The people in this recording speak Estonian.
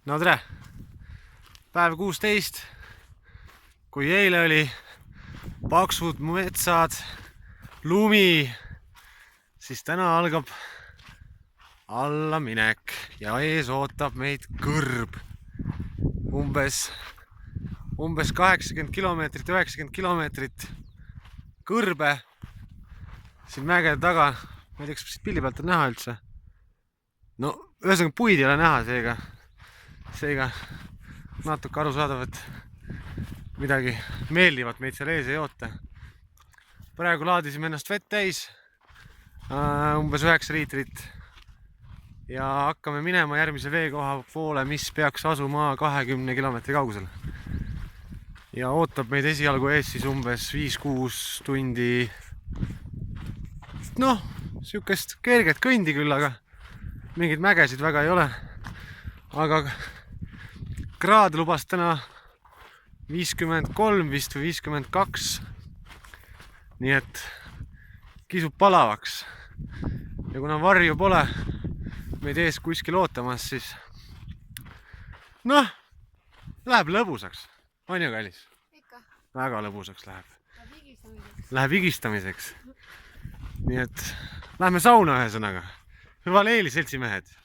No tere! Päev 16, kui eile oli paksud metsad, lumi, siis täna algab allaminek ja ees ootab meid kõrb. Umbes 80 kilomeetrit, 90 kilomeetrit kõrbe siin mägede taga. Ma ei tea, kas siit pildi pealt on näha üldse. No, ühesõnaga puid ei ole näha, seega natuke arusaadav, et midagi meeldivat meid seal ees ei oota. Praegu laadisime ennast vett täis, umbes 9 liitrit ja hakkame minema järgmise veekoha poole, mis peaks asuma 20 kilomeetri kaugusel. Ja ootab meid esialgu ees siis umbes 5-6 tundi. Noh, sihukest kerget kõndi küll, aga mingid mägesid väga ei ole. Aga kraad lubas täna 53 vist või 52. Nii et kisub palavaks. Ja kuna varju pole meid ees kuskil ootamas, siis noh, läheb lõbusaks. On ju, kallis? Ikka. Väga lõbusaks läheb. Higistamiseks. Läheb higistamiseks. Nii et lähme sauna ühesõnaga. Hüva Leeli, seltsimehed!